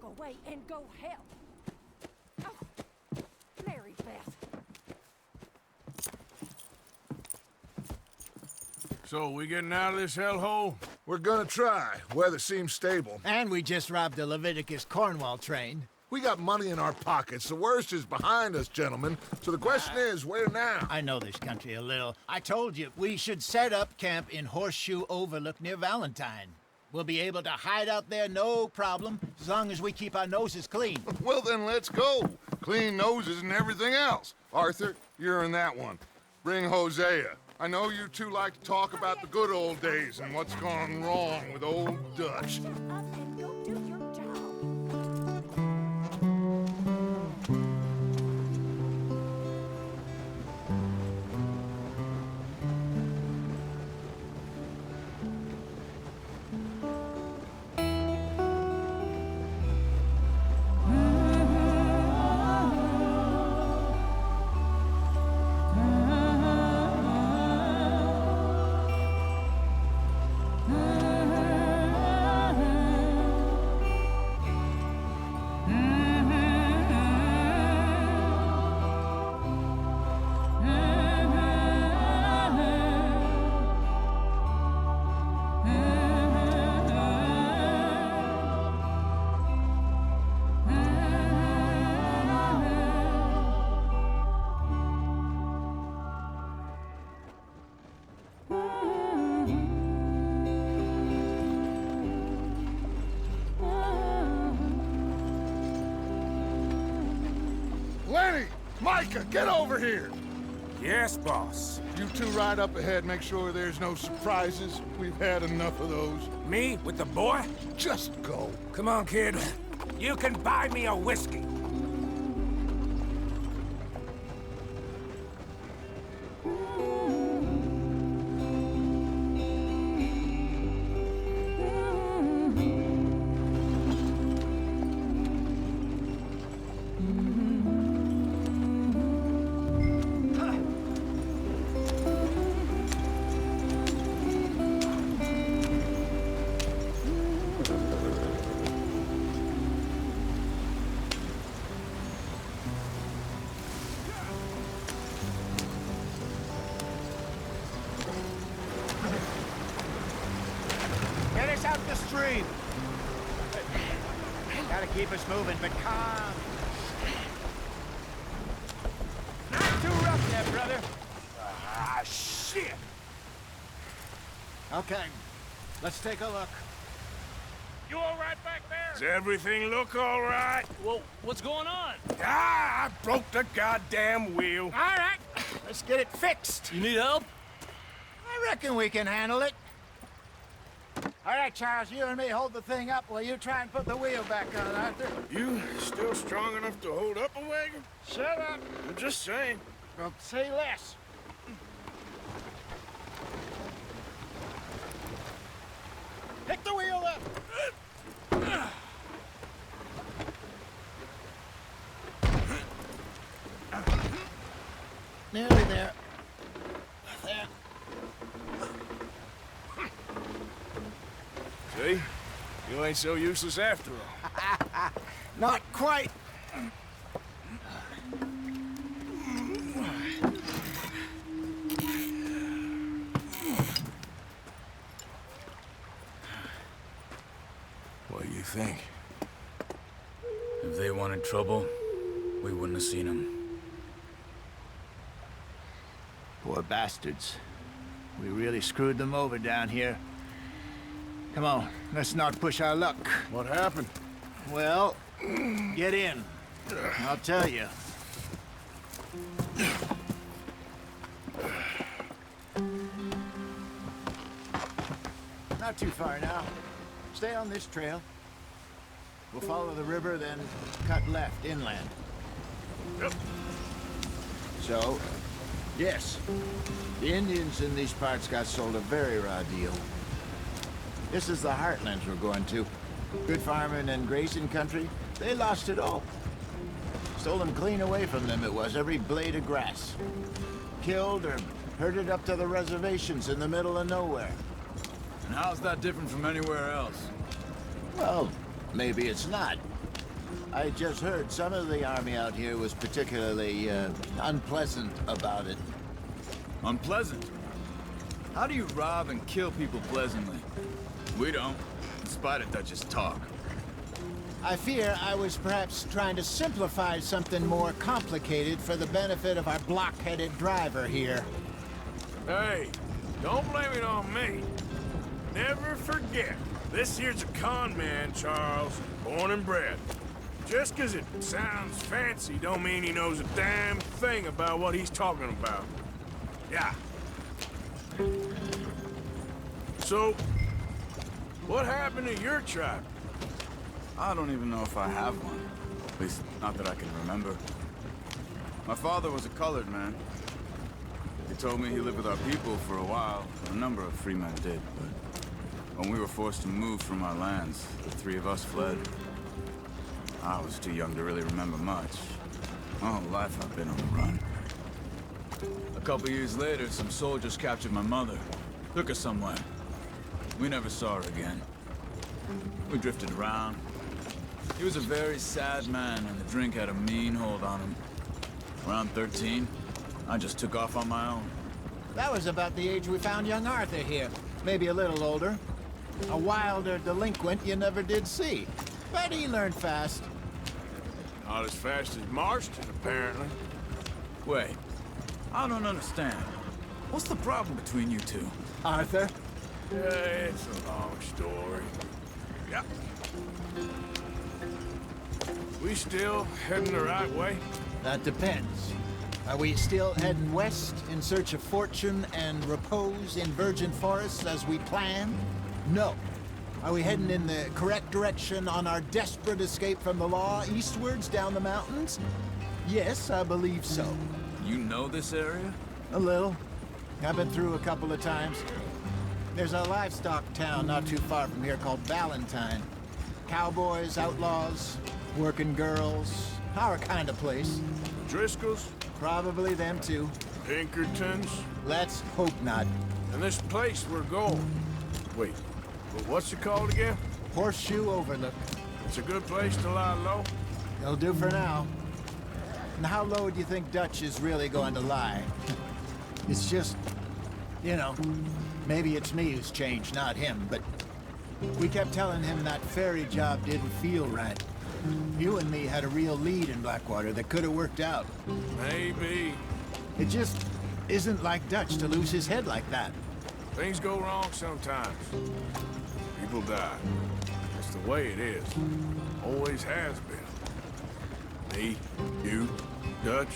walk away and go help. Oh, Mary Beth. So, we getting out of this hellhole? We're gonna try. Weather seems stable. And we just robbed a Leviticus Cornwall train. We got money in our pockets. The worst is behind us, gentlemen. So the question is, where now? I know this country a little. I told you, we should set up camp in Horseshoe Overlook near Valentine. We'll be able to hide out there, no problem, as long as we keep our noses clean. Well, then let's go. Clean noses and everything else. Arthur, you're in that one. Bring Hosea. I know you two like to talk about the good old days and what's gone wrong with old Dutch. Up and go do your job. Lenny! Micah, get over here! Yes, boss. You two ride up ahead, make sure there's no surprises. We've had enough of those. Me with the boy? Just go. Come on, kid. You can buy me a whiskey. Get us out the stream. Gotta keep us moving, but calm. Not too rough there, brother. Ah, shit! Okay, let's take a look. You all right back there? Does everything look all right? Well, what's going on? Ah, I broke the goddamn wheel. All right, let's get it fixed. You need help? I reckon we can handle it. All right, Charles, you and me hold the thing up while you try and put the wheel back on, Arthur. You still strong enough to hold up a wagon? Shut up. I'm just saying. Well, say less. Pick the wheel up. Nearly there. There. See? You ain't so useless after all. Not quite. What do you think? If they wanted trouble, we wouldn't have seen them. Poor bastards. We really screwed them over down here. Come on, let's not push our luck. What happened? Well, get in. I'll tell you. Not too far now. Stay on this trail. We'll follow the river, then cut left inland. Yep. So, yes, the Indians in these parts got sold a very raw deal. This is the heartlands we're going to. Good farming and grazing country, they lost it all. Stole them clean away from them, it was, every blade of grass. Killed or herded up to the reservations in the middle of nowhere. And how's that different from anywhere else? Well, maybe it's not. I just heard some of the army out here was particularly unpleasant about it. Unpleasant? How do you rob and kill people pleasantly? We don't, in spite of Dutch's talk. I fear I was perhaps trying to simplify something more complicated for the benefit of our block-headed driver here. Hey, don't blame it on me. Never forget, this here's a con man, Charles, born and bred. Just 'cause it sounds fancy don't mean he knows a damn thing about what he's talking about. Yeah. So, what happened to your tribe? I don't even know if I have one. At least, not that I can remember. My father was a colored man. He told me he lived with our people for a while. A number of free men did, but when we were forced to move from our lands, the three of us fled. I was too young to really remember much. My whole life I've been on the run. A couple years later, some soldiers captured my mother. Took her somewhere. We never saw her again. We drifted around. He was a very sad man, and the drink had a mean hold on him. Around 13, I just took off on my own. That was about the age we found young Arthur here. Maybe a little older. A wilder delinquent you never did see. But he learned fast. Not as fast as Marston, apparently. Wait, I don't understand. What's the problem between you two? Arthur? Yeah, it's a long story. Yep. We still heading the right way? That depends. Are we still heading west in search of fortune and repose in virgin forests as we planned? No. Are we heading in the correct direction on our desperate escape from the law eastwards down the mountains? Yes, I believe so. You know this area? A little. I've been through a couple of times. There's a livestock town not too far from here called Valentine. Cowboys, outlaws, working girls, our kind of place. Driscolls? Probably them too. Pinkertons? Let's hope not. And this place we're going. Wait, but what's it called again? Horseshoe Overlook. It's a good place to lie low? It'll do for now. And how low do you think Dutch is really going to lie? It's just, you know, maybe it's me who's changed, not him, but we kept telling him that ferry job didn't feel right. You and me had a real lead in Blackwater that could have worked out. Maybe. It just isn't like Dutch to lose his head like that. Things go wrong sometimes. People die. That's the way it is. Always has been. Me, you, Dutch.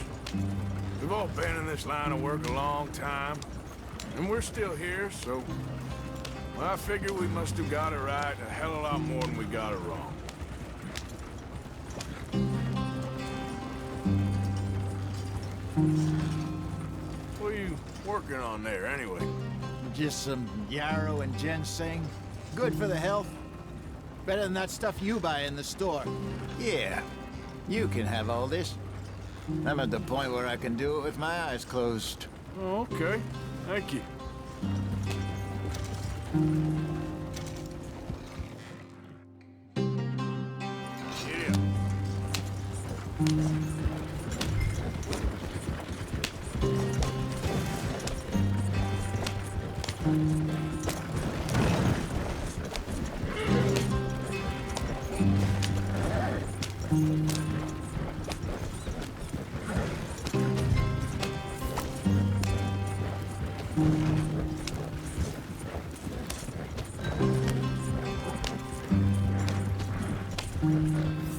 We've all been in this line of work a long time. And we're still here, so... Well, I figure we must have got it right a hell of a lot more than we got it wrong. What are you working on there, anyway? Just some yarrow and ginseng. Good for the health. Better than that stuff you buy in the store. Yeah, you can have all this. I'm at the point where I can do it with my eyes closed. Oh, okay. Thank you.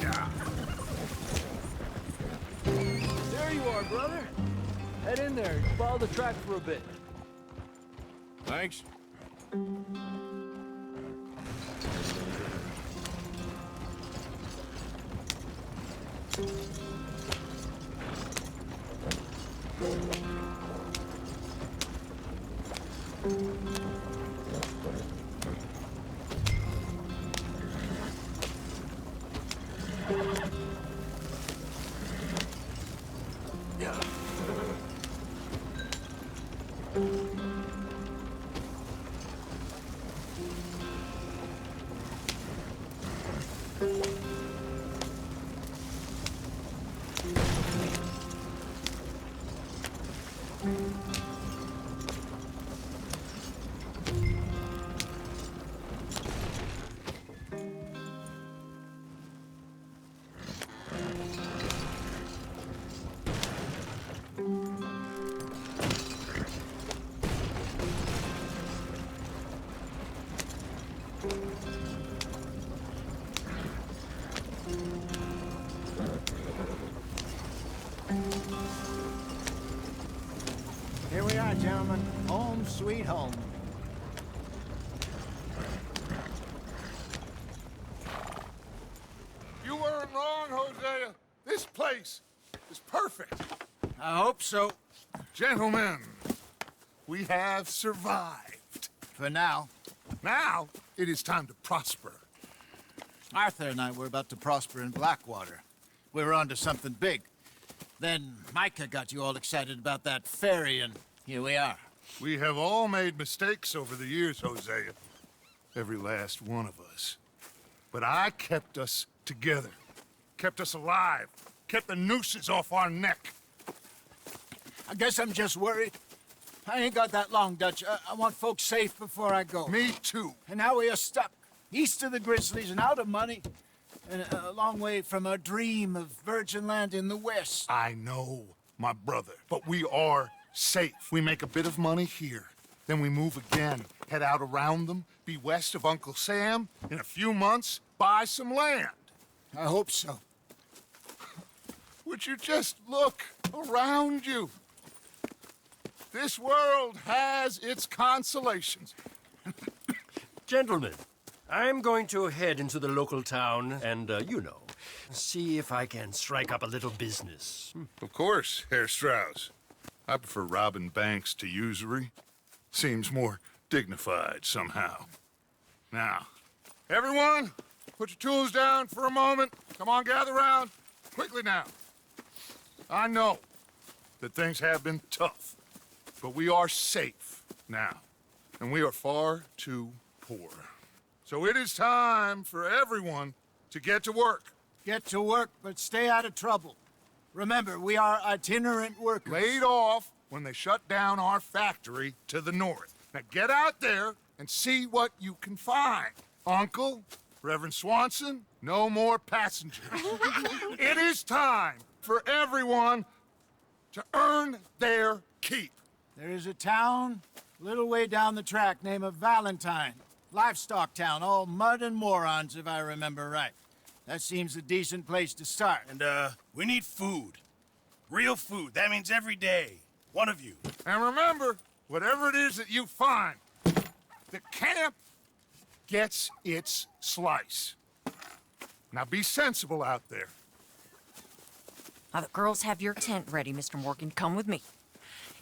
Yeah. There you are, brother. Head in there. Follow the track for a bit. Thanks. sweet home. You weren't wrong, Hosea. This place is perfect. I hope so. Gentlemen, we have survived. For now. Now, it is time to prosper. Arthur and I were about to prosper in Blackwater. We were onto something big. Then Micah got you all excited about that ferry, and here we are. We have all made mistakes over the years, Hosea. Every last one of us. But I kept us together. Kept us alive. Kept the nooses off our neck. I guess I'm just worried. I ain't got that long, Dutch. I want folks safe before I go. Me too. And now we are stuck, east of the Grizzlies and out of money, and a long way from our dream of virgin land in the west. I know, my brother, but we are safe. We make a bit of money here. Then we move again, head out around them, be west of Uncle Sam. In a few months, buy some land. I hope so. Would you just look around you? This world has its consolations. Gentlemen, I'm going to head into the local town and, see if I can strike up a little business. Of course, Herr Strauss. I prefer robbing banks to usury. Seems more dignified somehow. Now, everyone, put your tools down for a moment. Come on, gather round. Quickly now. I know that things have been tough, but we are safe now, and we are far too poor. So it is time for everyone to get to work. Get to work, but stay out of trouble. Remember, we are itinerant workers. Laid off when they shut down our factory to the north. Now get out there and see what you can find. Uncle, Reverend Swanson, no more passengers. It is time for everyone to earn their keep. There is a town a little way down the track named Valentine. Livestock town, all mud and morons, if I remember right. That seems a decent place to start. And, we need food. Real food. That means every day. One of you. And remember, whatever it is that you find, the camp gets its slice. Now be sensible out there. Now, the girls have your tent ready, Mr. Morgan. Come with me.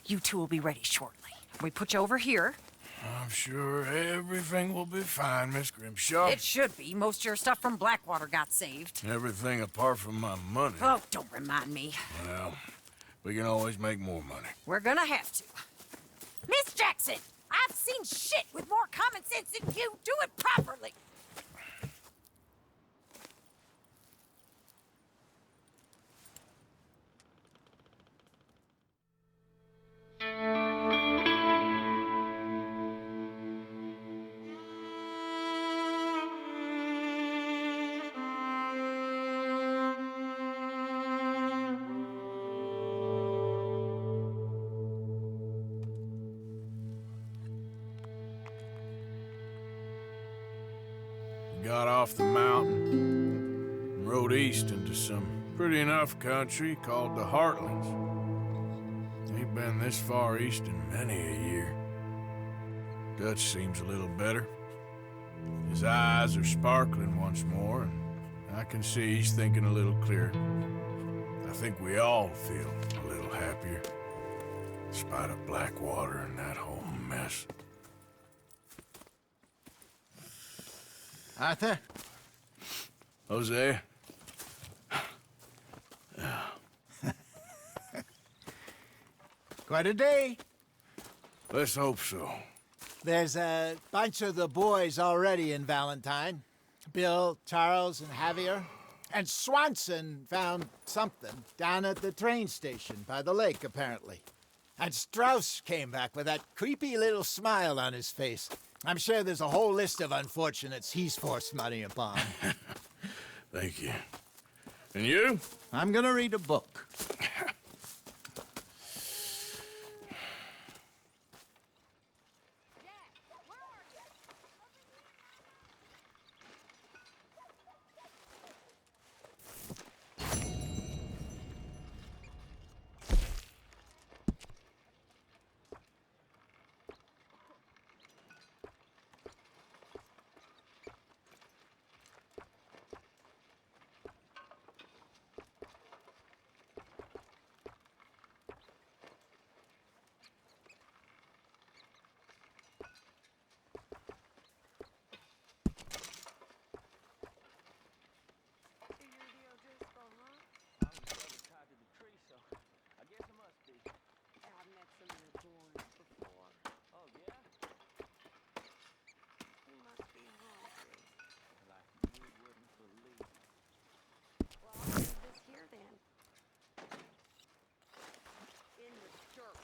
You two will be ready shortly. We put you over here. I'm sure everything will be fine, Miss Grimshaw. It should be. Most of your stuff from Blackwater got saved. Everything apart from my money. Oh, don't remind me. Well, we can always make more money. We're gonna have to. Miss Jackson, I've seen shit with more common sense than you. Do it properly. Got off the mountain and rode east into some pretty enough country called the Heartlands. Ain't been this far east in many a year. Dutch seems a little better. His eyes are sparkling once more, and I can see he's thinking a little clearer. I think we all feel a little happier, in spite of Blackwater and that whole mess. Arthur? Jose? Quite a day. Let's hope so. There's a bunch of the boys already in Valentine. Bill, Charles, and Javier. And Swanson found something down at the train station by the lake, apparently. And Strauss came back with that creepy little smile on his face. I'm sure there's a whole list of unfortunates he's forced money upon. Thank you. And you? I'm gonna read a book. I was never tied to the tree, so I guess it must be. I've met some of your boys before. Oh, yeah? You must be hungry. Like you wouldn't believe. Well, I'll leave this here then. In the dirt.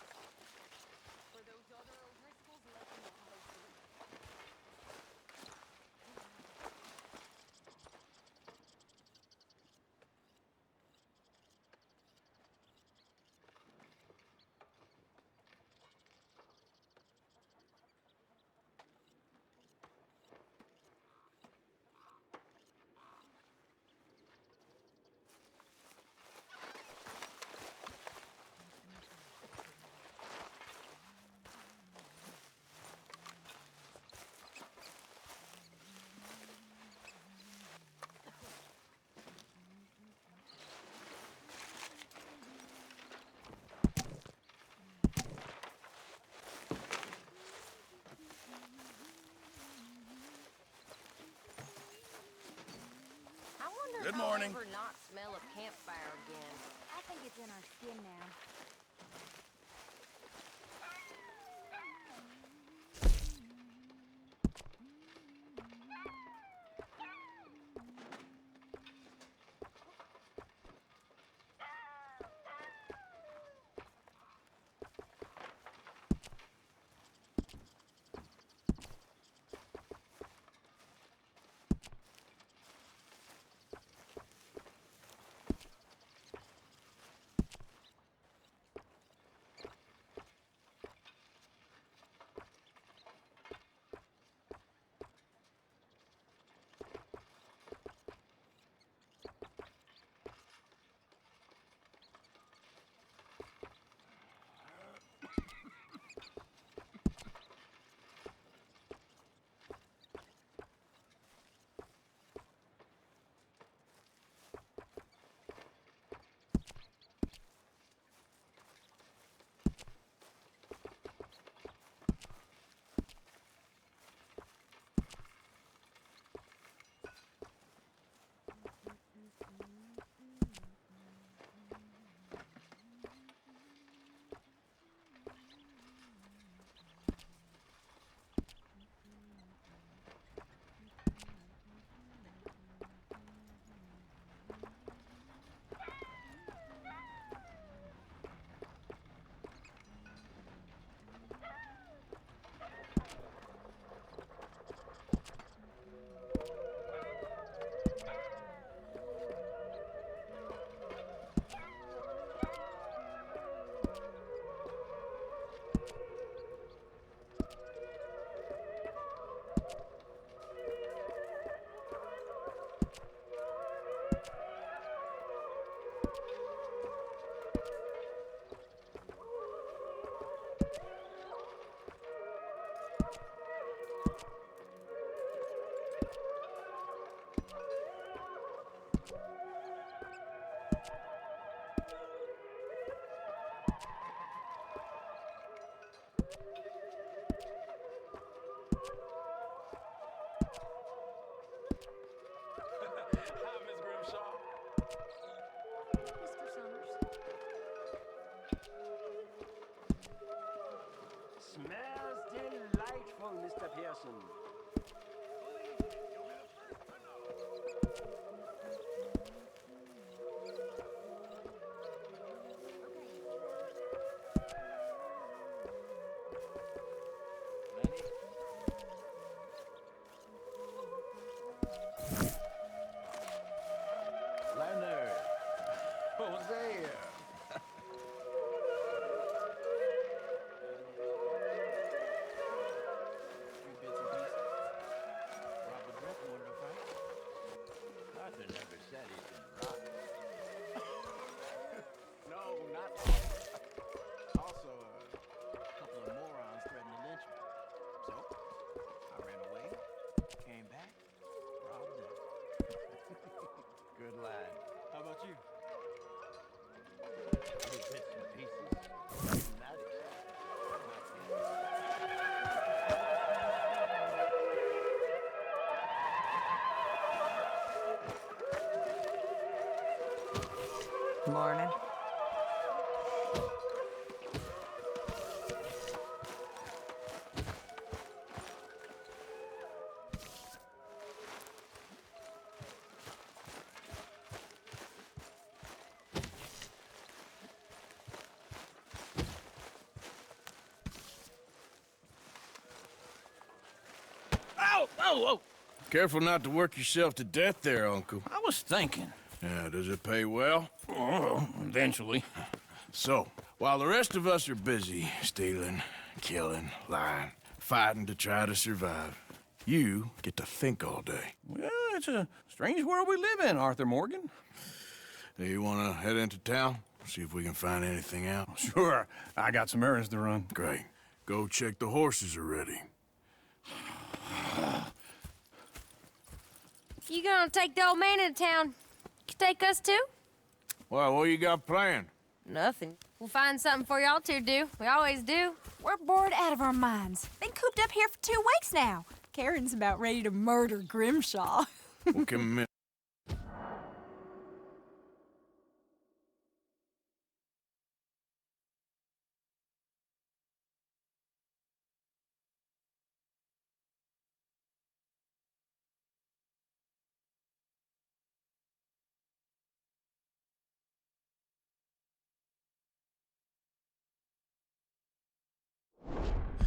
For those other O'Driscolls left in the house. I wonder Good if I'll morning. ever not smell a campfire again. I think it's in our skin now. Hi, Miss Grimshaw. Mr. Summers. Smells delightful, Mr. Pearson. Lenny? Leonard! Hosea! Few bits and pieces. Robert Brooke wanted to fight. Arthur never said he'd been robbed. No, not Arthur. Also, a couple of morons threatened to lynch me. So, I ran away, came back, robbed them. Good lad. How about you? Few bits and pieces. Nothing that exciting. Morning. Oh! Careful not to work yourself to death there, Uncle. I was thinking. Yeah, does it pay well? Oh, eventually. So, while the rest of us are busy stealing, killing, lying, fighting to try to survive, you get to think all day. Well, it's a strange world we live in, Arthur Morgan. Do you want to head into town? See if we can find anything out? Sure. I got some errands to run. Great. Go check the horses are ready. You gonna take the old man into town? You take us too? Well, what you got planned? Nothing. We'll find something for y'all to do. We always do. We're bored out of our minds. Been cooped up here for 2 weeks now. Karen's about ready to murder Grimshaw. Well, come in.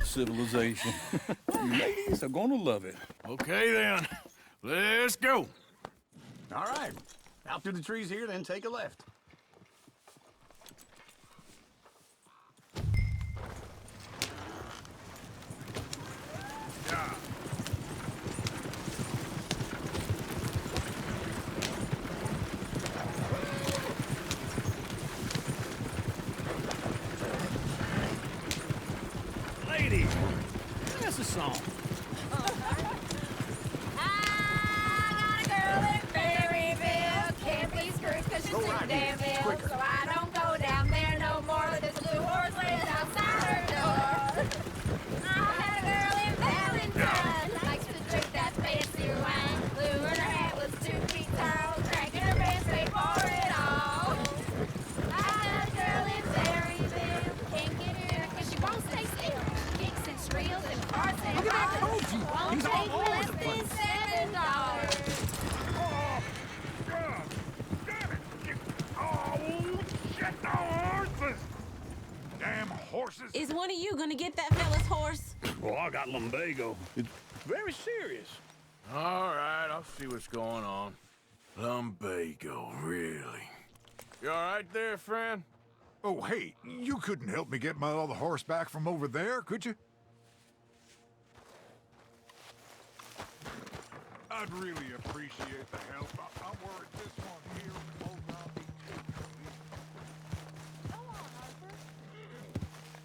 Civilization. You ladies are gonna love it. Okay, then. Let's go. All right. Out through the trees here, then take a left. Lady, that's a song. I got a girl in Berryville. Can't be screwed 'cause she's too damn ill. So I don't go down there no more. There's a blue horse laying outside her door. I had a girl in Valentine. Likes to drink that fancy wine. Blue and her hat was 2 feet tall. Drinking her best paid for it all. I had a girl in Berryville. Can't get her 'cause she won't stay still. Kicks and shrills and farts and hollers. Won't take less than $7. Damn horses! Is one of you gonna get that fella's horse? Well, I got lumbago. It's very serious. All right, I'll see what's going on. Lumbago, really? You all right there, friend? Oh, hey, you couldn't help me get my other horse back from over there, could you? I'd really appreciate the help. I'm worried this one here will not be...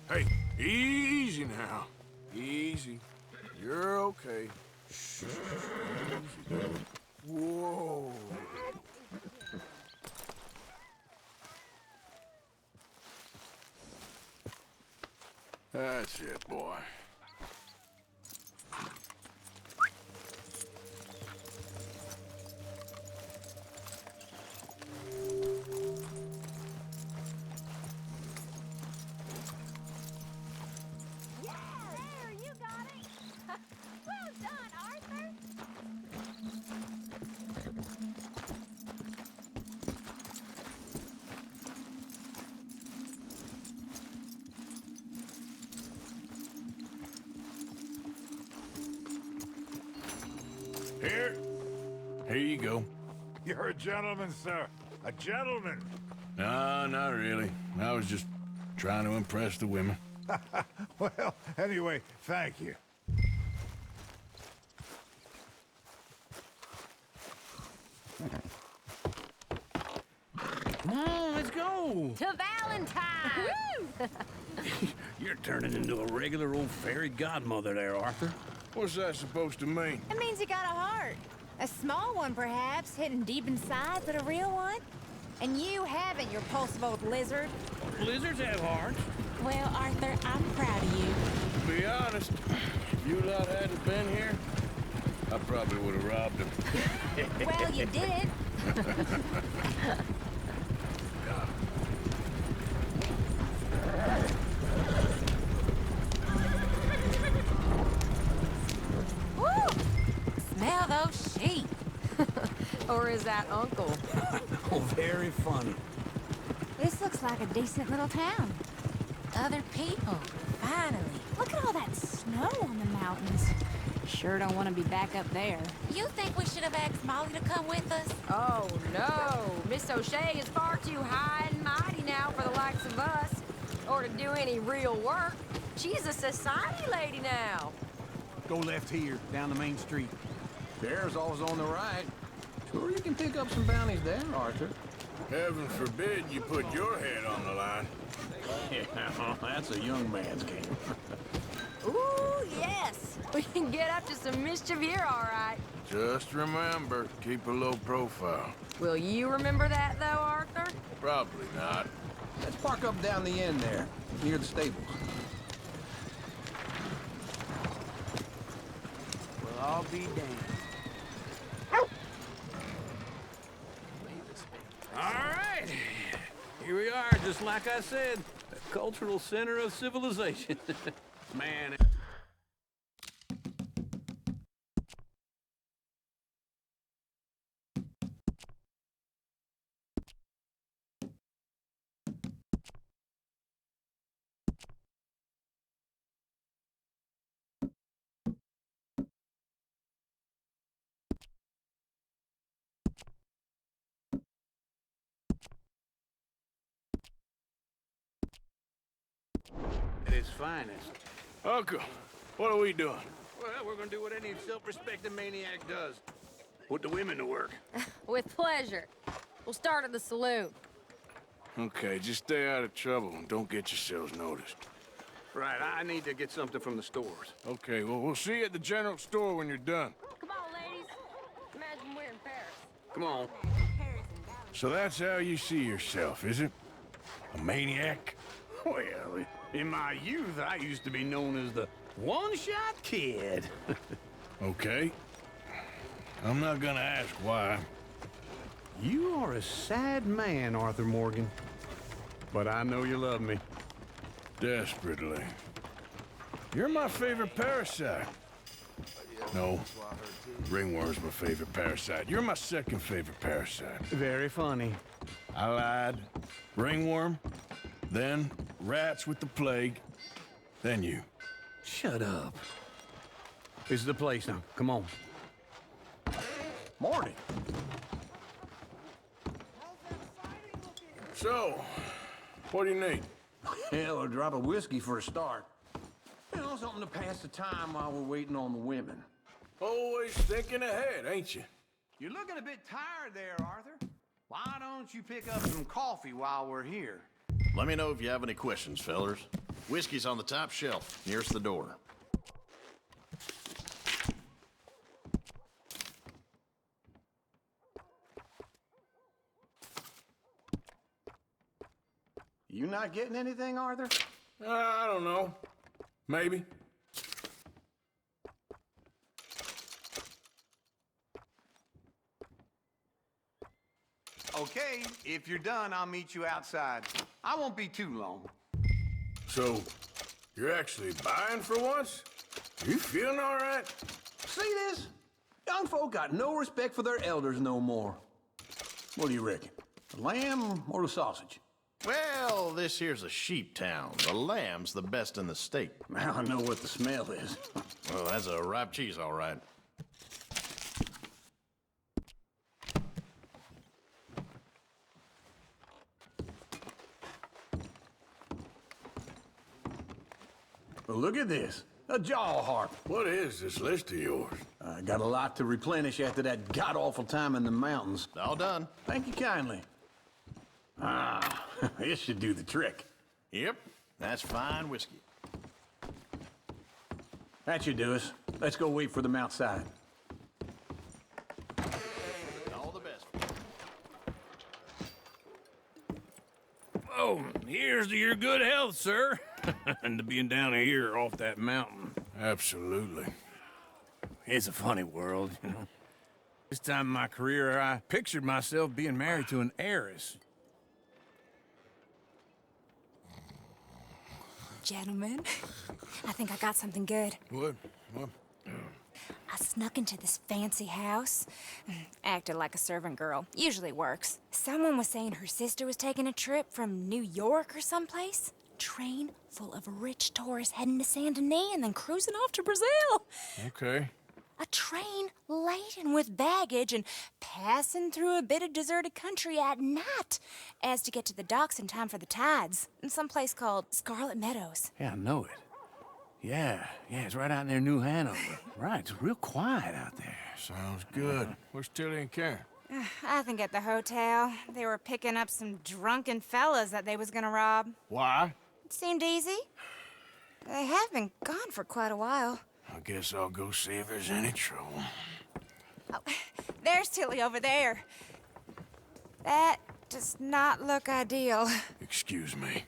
Hey, easy now. Easy. You're okay. Shh. Easy. Whoa. That's it, boy. There, you got it. Well done, Arthur. Here you go. You're a gentleman, sir. A gentleman. No, not really. I was just trying to impress the women. Well, anyway, thank you. Come on, let's go. To Valentine. Woo! You're turning into a regular old fairy godmother there, Arthur. What's that supposed to mean? It means you got a heart. A small one, perhaps, hidden deep inside, but a real one. And you haven't, you repulsive old lizard. Lizards have hearts. Well, Arthur, I'm proud of you. To be honest, if you lot hadn't been here, I probably would have robbed him. Well, you did. Yeah. Or is that Uncle? Oh, very funny. This looks like a decent little town. Other people, finally. Look at all that snow on the mountains. Sure don't want to be back up there. You think we should have asked Molly to come with us? Oh, no. Miss O'Shea is far too high and mighty now for the likes of us. Or to do any real work. She's a society lady now. Go left here, down the main street. Bear's always on the right. Sure, you can pick up some bounties there, Arthur. Heaven forbid you put your head on the line. Yeah, that's a young man's game. Ooh, yes. We can get up to some mischief here, all right. Just remember, keep a low profile. Will you remember that, though, Arthur? Probably not. Let's park up down the end there, near the stables. Well, I'll be damned. All right. Here we are, just like I said. The cultural center of civilization. Man. At its finest. Uncle, what are we doing? Well, we're gonna do what any self-respecting maniac does. Put the women to work. With pleasure. We'll start at the saloon. Okay, just stay out of trouble and don't get yourselves noticed. Right, I need to get something from the stores. Okay, well, we'll see you at the general store when you're done. Come on, ladies. Imagine we're in Paris. Come on. So that's how you see yourself, is it? A maniac? Well, in my youth, I used to be known as the one-shot kid. Okay. I'm not gonna ask why. You are a sad man, Arthur Morgan. But I know you love me. Desperately. You're my favorite parasite. No. Ringworm's my favorite parasite. You're my second favorite parasite. Very funny. I lied. Ringworm, then rats with the plague, then you. Shut up. This is the place now. Come on. Morning. So, what do you need? Hell, a drop of whiskey for a start. You know, something to pass the time while we're waiting on the women. Always thinking ahead, ain't you? You're looking a bit tired there, Arthur. Why don't you pick up some coffee while we're here? Let me know if you have any questions, fellers. Whiskey's on the top shelf, nearest the door. You not getting anything, Arthur? I don't know. Maybe. Okay, if you're done, I'll meet you outside. I won't be too long. So, you're actually buying for once? You feeling all right? See this? Young folk got no respect for their elders no more. What do you reckon? The lamb or the sausage? Well, this here's a sheep town. The lamb's the best in the state. Now I know what the smell is. Well, that's a ripe cheese, all right. Well, look at this. A jaw harp. What is this list of yours? I got a lot to replenish after that god-awful time in the mountains. All done. Thank you kindly. Ah, this should do the trick. Yep, that's fine whiskey. That should do us. Let's go wait for them outside. All the best. Oh, here's to your good health, sir. And to being down here off that mountain. Absolutely. It's a funny world, you know. This time in my career, I pictured myself being married to an heiress. Gentlemen, I think I got something good. What? I snuck into this fancy house. Acted like a servant girl. Usually works. Someone was saying her sister was taking a trip from New York or someplace. Train full of rich tourists heading to Saint Denis and then cruising off to Brazil. Okay. A train laden with baggage and passing through a bit of deserted country at night as to get to the docks in time for the tides in some place called Scarlet Meadows. Yeah, I know it. Yeah, it's right out near New Hanover. Right, it's real quiet out there. Sounds good. Where's Tilly and Karen? I think at the hotel. They were picking up some drunken fellas that they was gonna rob. Why? It seemed easy. They have been gone for quite a while. I guess I'll go see if there's any trouble. Oh, there's Tilly over there. That does not look ideal. Excuse me.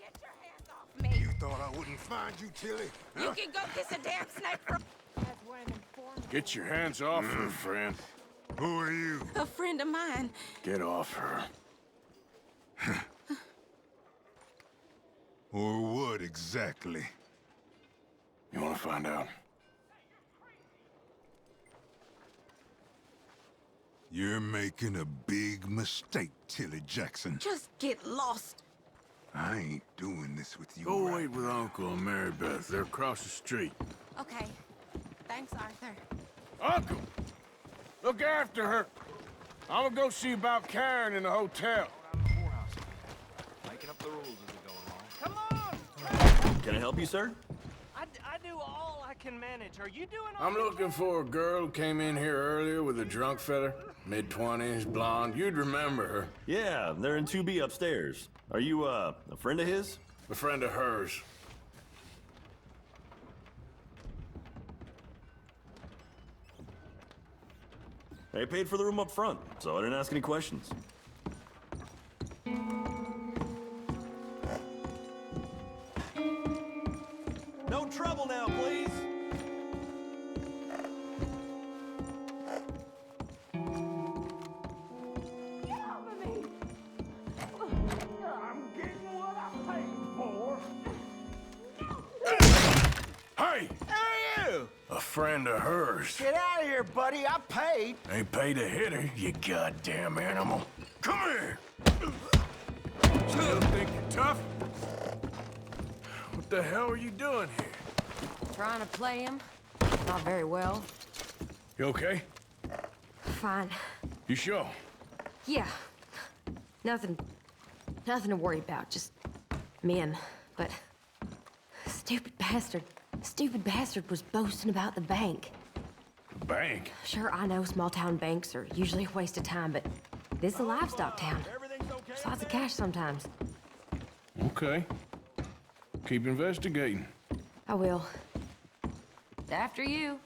Get your hands off me. You thought I wouldn't find you, Tilly? You can go kiss a damn snake for... Get your hands off her, friend. Who are you? A friend of mine. Get off her. Or what exactly? You want to find out? You're making a big mistake, Tilly Jackson. Just get lost. I ain't doing this with you. Go wait with Uncle and Mary Beth. They're across the street. Okay. Thanks, Arthur. Uncle! Look after her. I'm gonna go see about Karen in the hotel. Making up the rules as we go along. Come on! Can I help you, sir? I do all I can manage. Are you doing all I'm looking for a girl who came in here earlier with a drunk fella. Mid-20s, blonde. You'd remember her. Yeah, they're in 2B upstairs. Are you, a friend of his? A friend of hers. I paid for the room up front, so I didn't ask any questions. No trouble now, please. I'm getting what I paid for. Hey! Who are you? A friend of hers. Get out of here, buddy. I paid. Ain't paid to hit her, you goddamn animal. Come here! Still think you're tough? What the hell are you doing here? Trying to play him. Not very well. You okay? Fine. You sure? Yeah. Nothing to worry about. Just men. But stupid bastard was boasting about the bank. The bank? Sure, I know small town banks are usually a waste of time, but this is a livestock town. There's lots of cash sometimes. Okay. Keep investigating. I will. After you.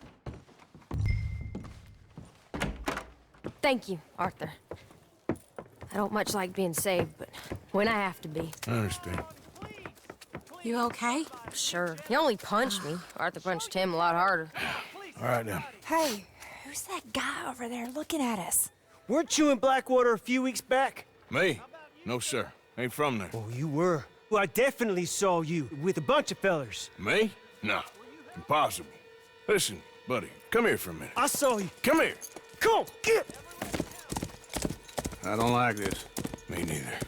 Thank you, Arthur. I don't much like being saved, but when I have to be. I understand. You okay? Sure. He only punched me. Arthur punched him a lot harder. All right, then. Hey, who's that guy over there looking at us? Weren't you in Blackwater a few weeks back? Me? No, sir. Ain't from there. Oh, you were. Well, I definitely saw you with a bunch of fellers. Me? No. Impossible. Listen, buddy, come here for a minute. I saw you. Come here. Come on, get! I don't like this. Me neither.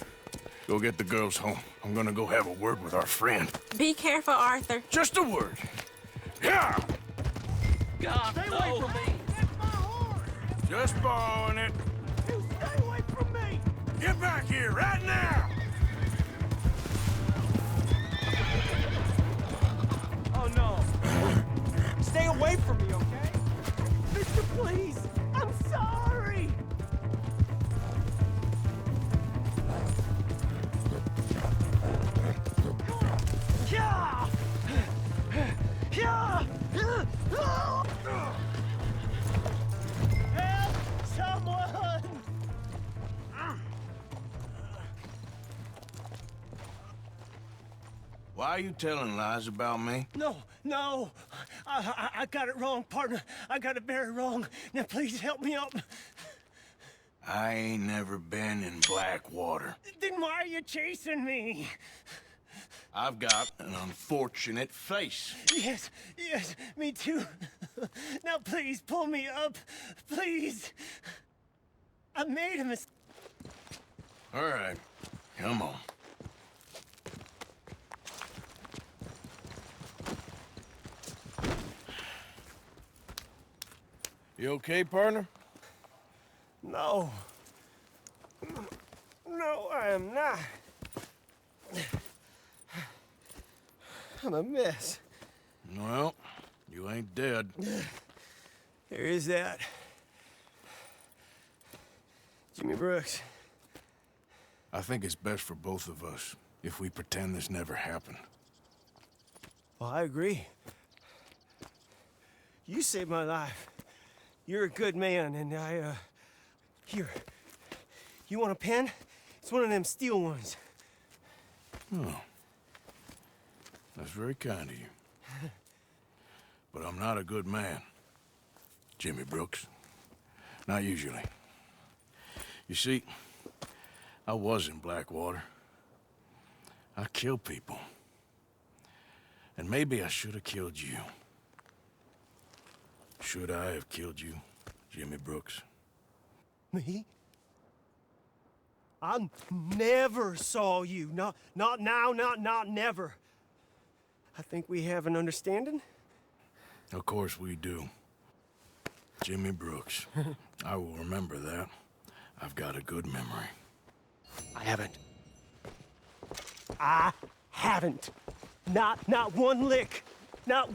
Go get the girls home. I'm gonna go have a word with our friend. Be careful, Arthur. Just a word. Yeah! God, stay away from me! That's my horse! Just borrowing it. You stay away from me! Get back here right now! Oh, no. Stay away from me, okay? Mister, please! I'm sorry! Yeah! Yeah! Help! Someone! Why are you telling lies about me? No. I got it wrong, partner. I got it very wrong. Now, please help me up. I ain't never been in Blackwater. Then why are you chasing me? I've got an unfortunate face. Yes, yes, me too. Now please pull me up, please. I made a mistake. All right, come on. You okay, partner? No. No, I am not. I'm a mess. Well, you ain't dead. There is that. Jimmy Brooks. I think it's best for both of us if we pretend this never happened. Well, I agree. You saved my life. You're a good man, and here. You want a pen? It's one of them steel ones. Oh. That's very kind of you. But I'm not a good man, Jimmy Brooks. Not usually. You see, I was in Blackwater. I killed people. And maybe I should have killed you. Should I have killed you, Jimmy Brooks? Me? I never saw you. Not now, not never. I think we have an understanding. Of course we do. Jimmy Brooks. I will remember that. I've got a good memory. I haven't. Not one lick. Not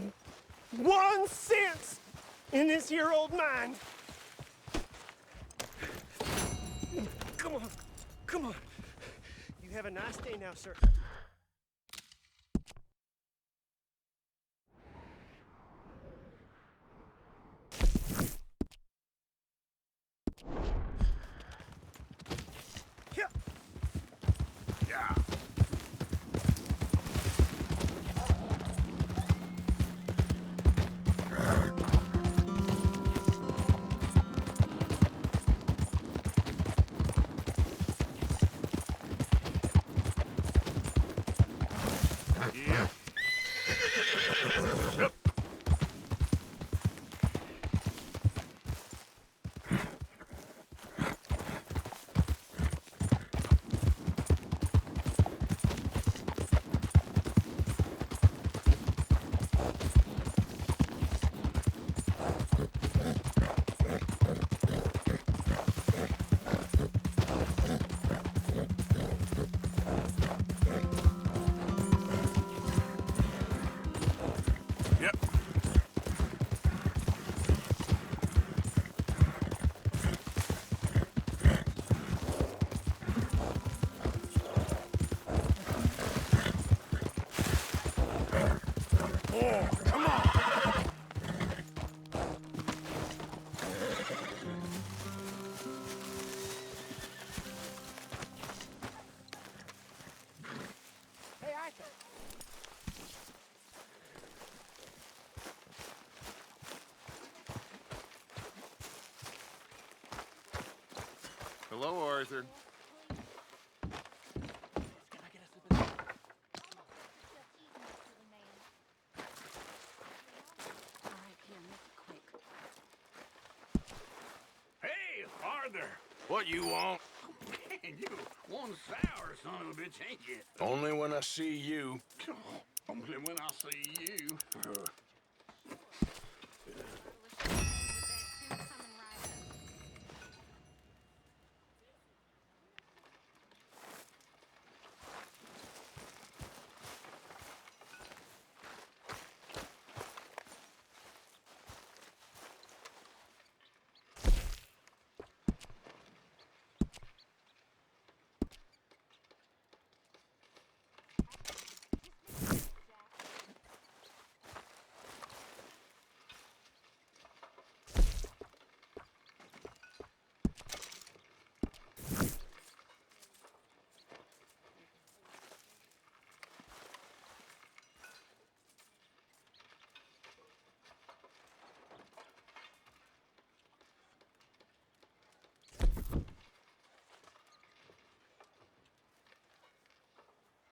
1 cent in this here old mind. Come on. Come on. You have a nice day now, sir. Hello, Arthur. Hey, Arthur! What you want? Man, you one sour son of a bitch, ain't you? Only when I see you. Only when I see you.